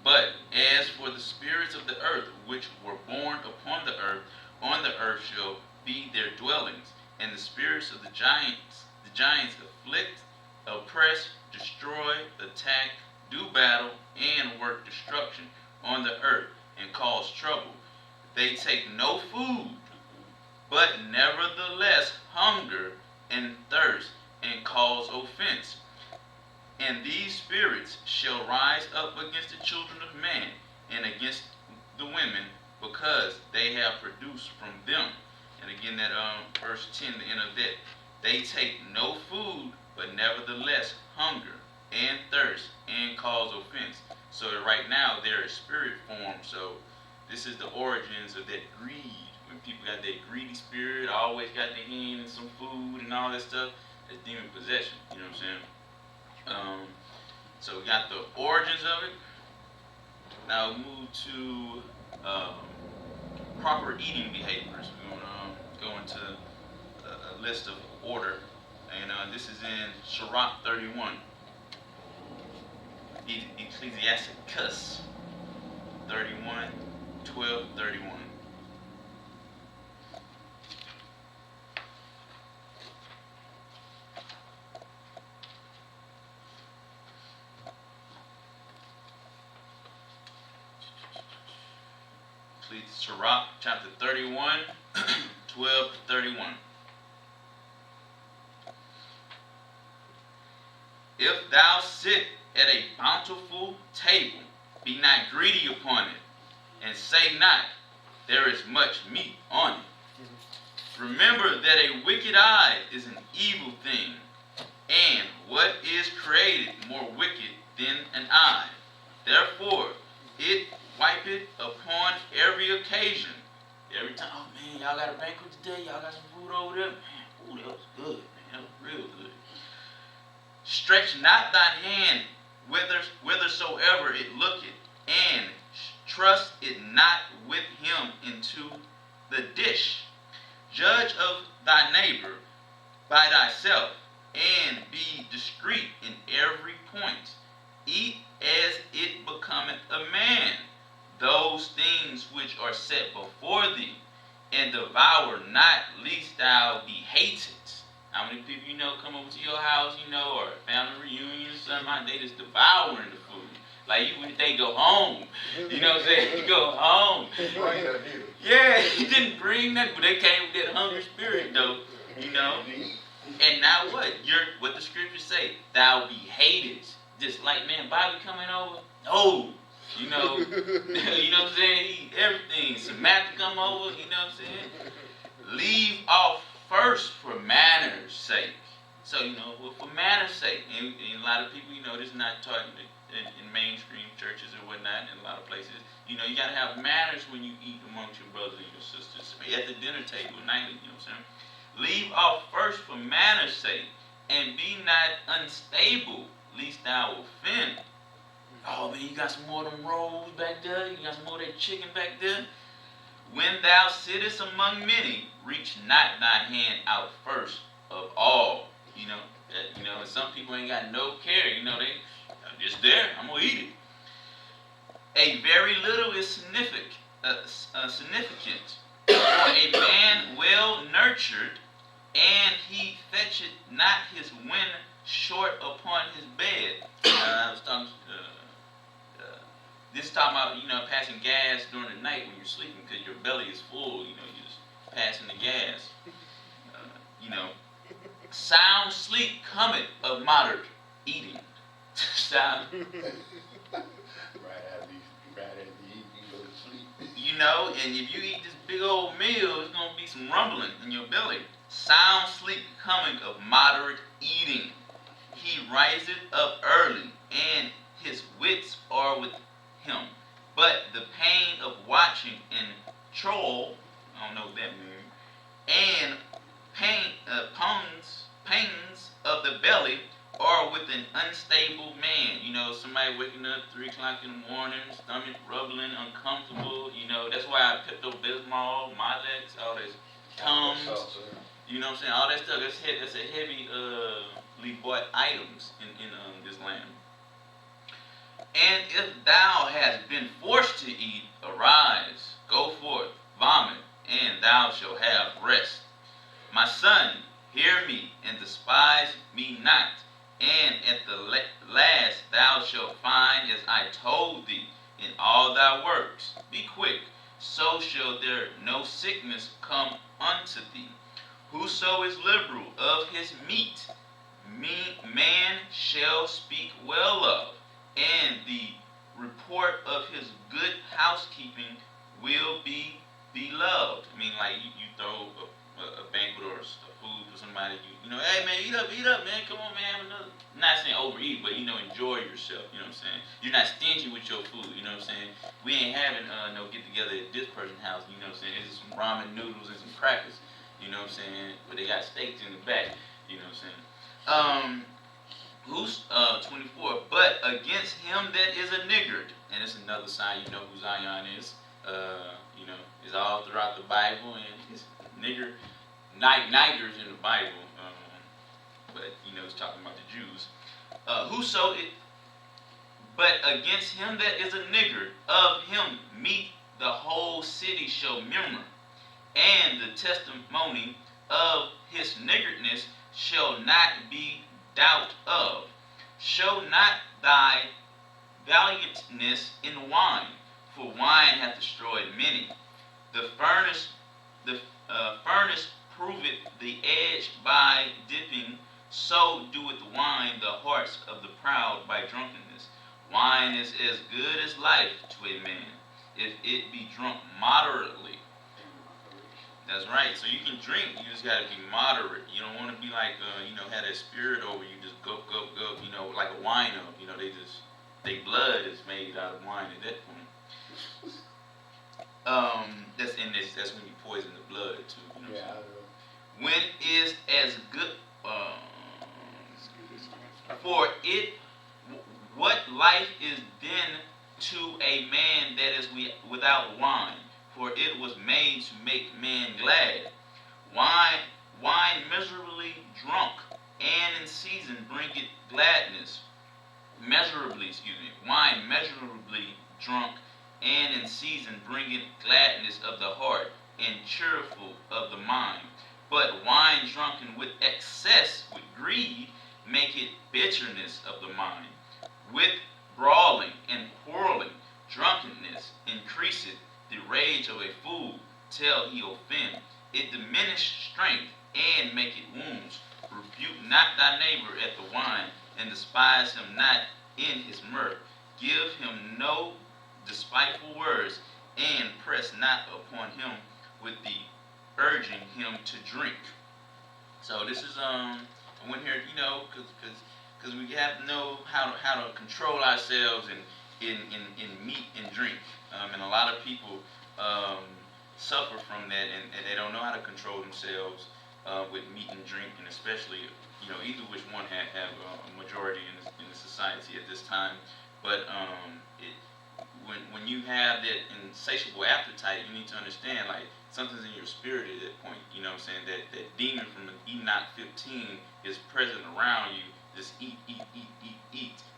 But as for the spirits of the earth, which were born upon the earth, on the earth shall be their dwellings. And the spirits of the giants afflict, oppress, destroy, attack, do battle, and work destruction on the earth, and cause trouble. They take no food, but nevertheless hunger and thirst, and cause offense. And these spirits shall rise up against the children of man, and against the women, because they have produced from them. And again, that verse 10, the end of that. They take no food, but nevertheless hunger and thirst, and cause offense. So right now they're a spirit form. So this is the origins of that greed. When people got that greedy spirit, always got their hand in some food and all that stuff, that's demon possession. You know what I'm saying? So we got the origins of it. Now we'll move to proper eating behaviors. We're going to go into a list of order. And this is in Sirach 31. Ecclesiasticus 31, 12, 31. Sirach chapter 31, 12 to 31. If thou sit at a bountiful table, be not greedy upon it, and say not, there is much meat on it. Remember that a wicked eye is an evil thing, and what is created more wicked than an eye? Therefore, it wipeth upon every occasion. Every time, oh man, y'all got a banquet today, y'all got some food over there. Man, ooh, that was good, man, that was real good. Stretch not thine hand whithersoever it looketh, and trust it not with him into the dish. Judge of thy neighbor by thyself, and be discreet in every point. Eat as it becometh a man those things which are set before thee, and devour not, lest thou be hated. How many people come over to your house, or family reunion or something, they just devouring the food. Like they go home. You know what I'm saying? You go home. Yeah, he didn't bring that, but they came with that hungry spirit though. And now what the scriptures say, thou be hated. Just like, man, Bobby coming over. No. You know what I'm saying? Eat everything. Samantha come over, you know what I'm saying? Leave off first for manners' sake. So, for manners' sake. And a lot of people, this is not taught in mainstream churches or whatnot, in a lot of places. You got to have manners when you eat amongst your brothers and your sisters. At the dinner table nightly, you know what I'm saying? Leave off first for manners' sake, and be not unstable, lest thou offend. Oh man, you got some more of them rolls back there? You got some more of that chicken back there? When thou sittest among many, reach not thy hand out first of all. And some people ain't got no care. They just there. I'm gonna eat it. A very little is significant, significant. For a man well nurtured, and he fetcheth not his wind short upon his bed. I was talking. This is talking about passing gas during the night when you're sleeping because your belly is full. You're just passing the gas. Sound sleep cometh of moderate eating. Sound. Right after you eat, you go to sleep. And if you eat this big old meal, it's gonna be some rumbling in your belly. Sound sleep coming of moderate eating. He riseth up early, and his wits are with him. But the pain of watching and troll, I don't know what that means, and pains of the belly are with an unstable man. Somebody waking up 3 o'clock in the morning, stomach rumbling, uncomfortable. That's why I Pepto-Bismol, Milex, all this Tums. You know what I'm saying? All that stuff. That's a heavily bought items in this land. And if thou hast been forced to eat, arise, go forth, vomit, and thou shalt have rest. My son, hear me, and despise me not. And at the last thou shalt find as I told thee in all thy works. Be quick, so shall there no sickness come unto thee. Whoso is liberal of his meat, man shall speak well of, and the report of his good housekeeping will be beloved. I mean, like you throw a banquet or a food for somebody, hey man, eat up, man, come on, man, have another. I'm not saying overeat, but enjoy yourself. You know what I'm saying? You're not stingy with your food. You know what I'm saying? We ain't having no get together at this person's house. You know what I'm saying? There's some ramen noodles and some crackers. You know what I'm saying? But they got steaks in the back. You know what I'm saying? Who's 24? But against him that is a niggard, and it's another sign who Zion is. Is all throughout the Bible, and it's niggers in the Bible. But it's talking about the Jews. But against him that is a niggard, of him meet the whole city shall murmur, and the testimony of his niggardness shall not be doubt of. Show not thy valiantness in wine, for wine hath destroyed many. The furnace proveth the edge by dipping, so doeth wine the hearts of the proud by drunkenness. Wine is as good as life to a man, if it be drunk moderately. That's right. So you can drink, you just got to be moderate. You don't want to be like, have that spirit over you, just go, like a wino. Their blood is made out of wine at that point. That's when you poison the blood too. Yeah. When is as good, for it, what life is then to a man that is without wine? For it was made to make man glad. Wine miserably drunk, and in season bringeth gladness. Wine measurably drunk, and in season bringeth gladness of the heart, and cheerful of the mind. But wine drunken with excess, with greed, maketh bitterness of the mind. With brawling and quarreling, drunkenness increaseth the rage of a fool till he offend. It diminish strength and maketh wounds. Rebuke not thy neighbor at the wine, and despise him not in his mirth. Give him no despiteful words, and press not upon him with the urging him to drink. So this is I went here, because we have to know how to control ourselves in meat and drink, and a lot of people suffer from that, and they don't know how to control themselves with meat and drink, and especially either which one have a majority in the society at this time. But when you have that insatiable appetite, you need to understand something's in your spirit at that point. You know what I'm saying? That demon from Enoch 15 is present around you. Just eat.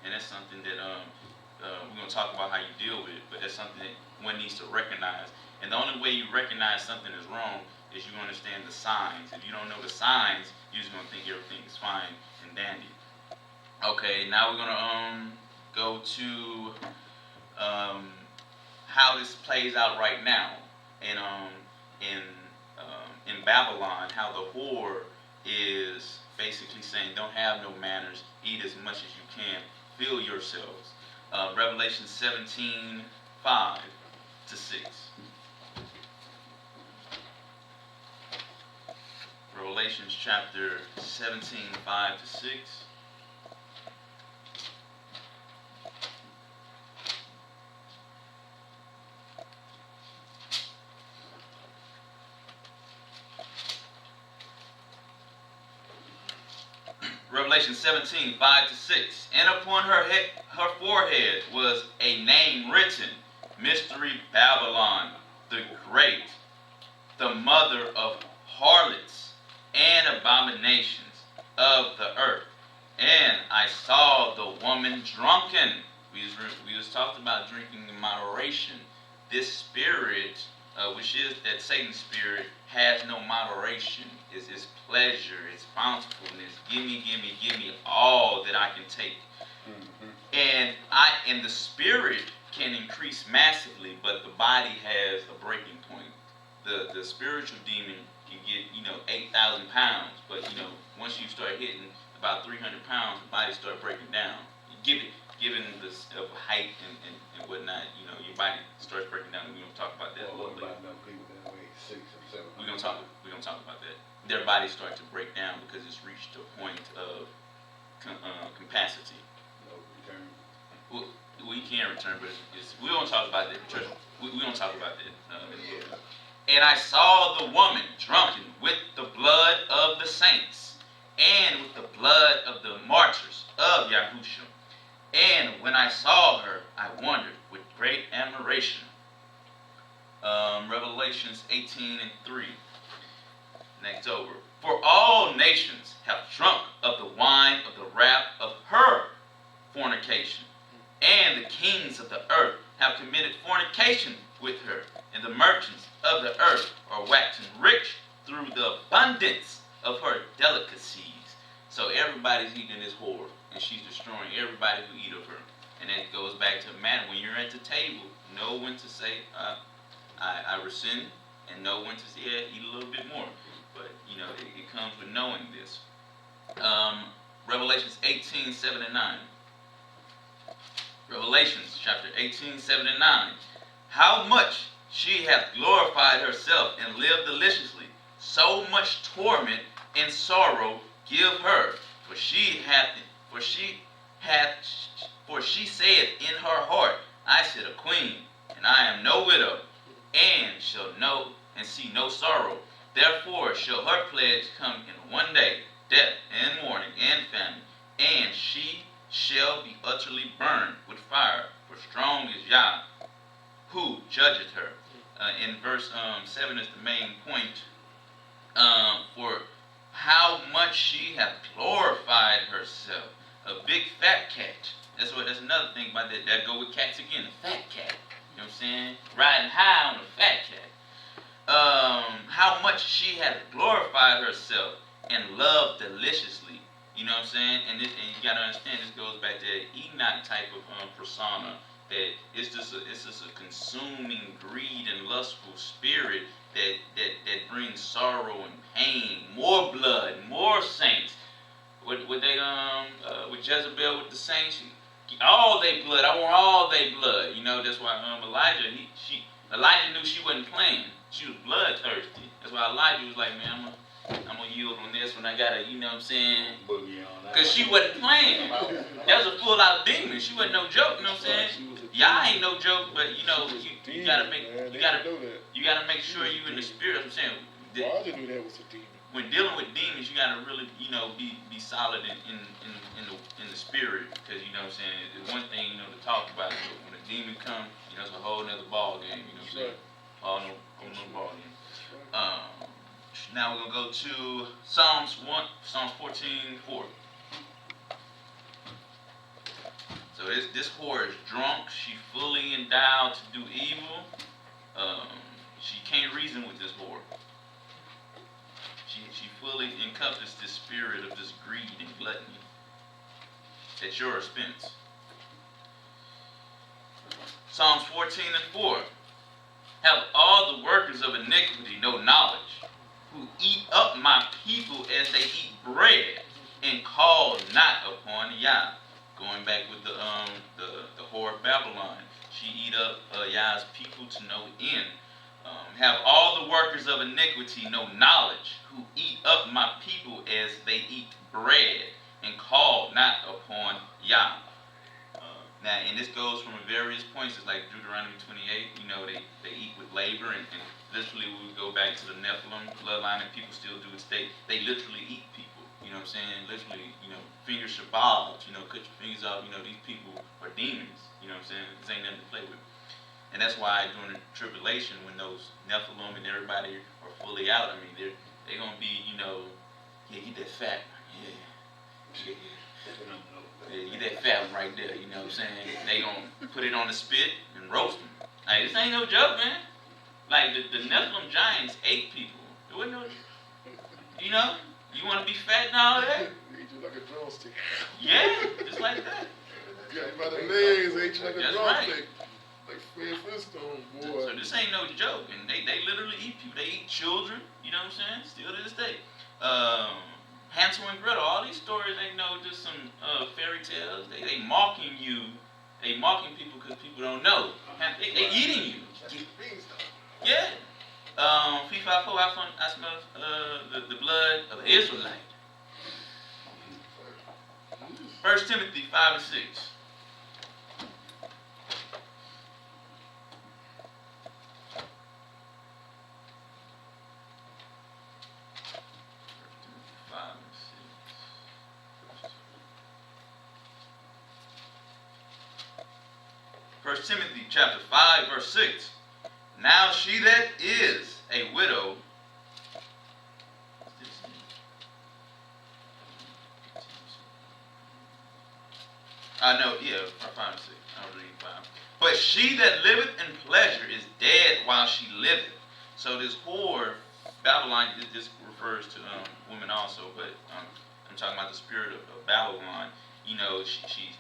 And that's something that we're going to talk about how you deal with it, but that's something that one needs to recognize. And the only way you recognize something is wrong is you understand the signs. If you don't know the signs, you're just going to think everything is fine and dandy. Okay, now we're going to go to how this plays out right now in Babylon, how the whore is basically saying, don't have no manners, eat as much as you can, fill yourselves. Revelation 17:5-6. Revelations chapter 17:5-6. Revelation 17:5-6. And upon her forehead was a name written, Mystery Babylon the Great, the mother of harlots and abominations of the earth. And I saw the woman drunken. We was talked about drinking in moderation. This spirit, which is that Satan spirit, has no moderation. It's pleasure, it's bountifulness. Give me all that I can take. And the spirit can increase massively, but the body has a breaking point. The spiritual demon can get 8,000 pounds, but once you start hitting about 300 pounds, the body start breaking down. Given the height and whatnot, your body starts breaking down. We're gonna talk about that a little later. We're gonna talk about that. Their bodies start to break down because it's reached a point of capacity. No return. Well, we can return, but we don't talk about that in church. We don't talk about that in a little bit. And I saw the woman drunken with the blood of the saints and with the blood of the martyrs of Yahushua. And when I saw her, I wondered with great admiration. Revelations 18:3. Next over. For all nations have drunk of the wine of the wrath of her fornication. And the kings of the earth have committed fornication with her. And the merchants of the earth are waxing rich through the abundance of her delicacies. So everybody's eating this whore. And she's destroying everybody who eat of her. And it goes back to the matter. When you're at the table, know when to say, I rescind, and know when to say, yeah, eat a little bit more. But, it comes with knowing this. Revelations 18:7-9. Revelations chapter 18:7-9. How much she hath glorified herself and lived deliciously, so much torment and sorrow give her. For she saith in her heart, I sit a queen, and I am no widow, and shall know and see no sorrow. Therefore shall her pledge come in one day, death and mourning and famine, and she shall be utterly burned with fire, for strong is Yah, who judgeth her. In verse 7 is the main point. For how much she hath glorified herself. A big fat cat. That's another thing about that. That go with cats again. A fat cat. You know what I'm saying? Riding high on a fat cat. How much she hath glorified herself and loved deliciously. You know what I'm saying? And you got to understand, this goes back to that Enoch type of persona. That it's just a consuming greed and lustful spirit that brings sorrow and pain, more blood, more saints. With Jezebel with the saints, all they blood. I want all they blood. That's why Elijah knew she wasn't playing. She was bloodthirsty. That's why Elijah was like, man, I'm gonna yield on this when I gotta, you know what I'm saying? Because she wasn't playing. That was a full out demon. She wasn't no joke. You know what I'm saying? Y'all ain't no joke, but you gotta make sure you in the spirit. I'm saying. Why did you do that with a demon? When dealing with demons, you gotta really, be solid in the spirit, because you know what I'm saying. It's one thing to talk about, but when a demon comes, it's a whole nother ball game. You know what I'm saying? Whole nother ball game. Now we're gonna go to Psalms 14:4. So So this whore is drunk. She fully endowed to do evil. She can't reason with this whore. She fully encompassed this spirit of this greed and gluttony at your expense. Psalms 14:4. Have all the workers of iniquity no knowledge, who eat up my people as they eat bread, and call not upon Yah. Going back with the whore of Babylon, she eat up Yah's people to no end. Have all the workers of iniquity no knowledge, who eat up my people as they eat bread, and call not upon Yah. Now, and this goes from various points. It's like Deuteronomy 28. You know, they eat with labor, and literally we go back to the Nephilim bloodline, and people still do it. They literally eat people. You know what I'm saying? Literally, you know, finger Shabbat. You know, cut your fingers off. You know, these people are demons. You know what I'm saying? This ain't nothing to play with. And that's why during the tribulation, when those Nephilim and everybody are fully out, I mean, they're gonna be, you know, yeah, get that fat, yeah. Yeah, get that fat one right there, you know what I'm saying? They gonna put it on the spit and roast them. Like, this ain't no joke, man. Like, the Nephilim giants ate people. It wasn't no, you know? You want to be fat and all that? Eat you like a drumstick. Yeah, just like that. Got you by the legs, ate you like a That's drumstick. Like Fred Flintstone, boy. So this ain't no joke. And they literally eat people. They eat children, you know what I'm saying? Still to this day. Hansel and Gretel, all these stories ain't no just some fairy tales. They mocking you. They mocking people because people don't know. They eating you. Yeah. Fee-fi-fo, I smell the blood of an Israelite. 1 Timothy 5:6. First Timothy chapter 5, verse 6. Now she that is a widow I 5 and 6. I was reading 5. But she that liveth in pleasure is dead while she liveth. So this whore, Babylon, this refers to women also, but I'm talking about the spirit of Babylon. You know, she's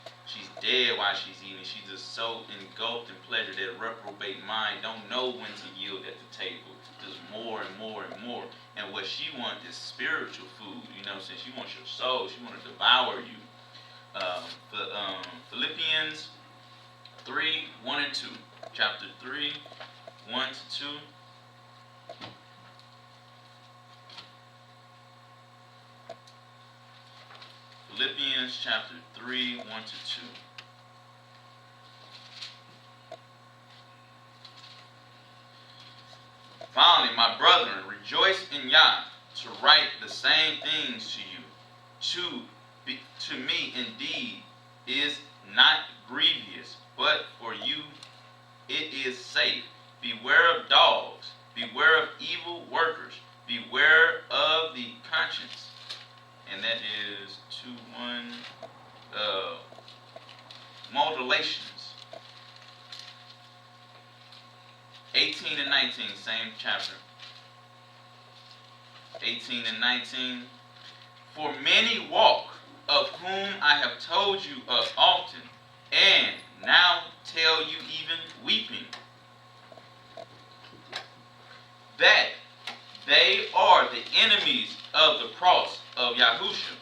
dead while she's eating. She's just so engulfed in pleasure that a reprobate mind don't know when to yield at the table. Just more and more and more. And what she wants is spiritual food. You know, since she wants your soul, she wants to devour you. Philippians 3, 1 and 2. Chapter 3, 1 to 2. Philippians chapter 3, 1 to 2. Finally, my brethren, rejoice in Yah, to write the same things to you. To me indeed is not grievous, but for you it is safe. Beware of dogs, beware of evil workers, beware of the conscience. And that is 2:1 modulations. 18 and 19, same chapter. 18 and 19. For many walk, of whom I have told you of often, and now tell you even weeping, that they are the enemies of the cross of Yahusha,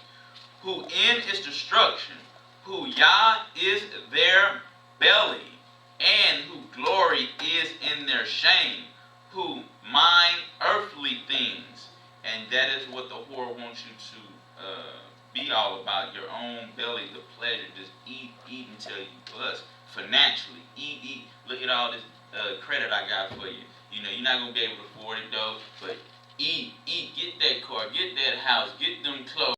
who in its destruction, who Yah is their belly, and who glory is in their shame, who mind earthly things. And that is what the whore wants you to be all about, your own belly, the pleasure. Just eat until you bust. Financially, eat. Look at all this credit I got for you. You know, you're not going to be able to afford it though, but eat. Get that car, get that house, get them clothes.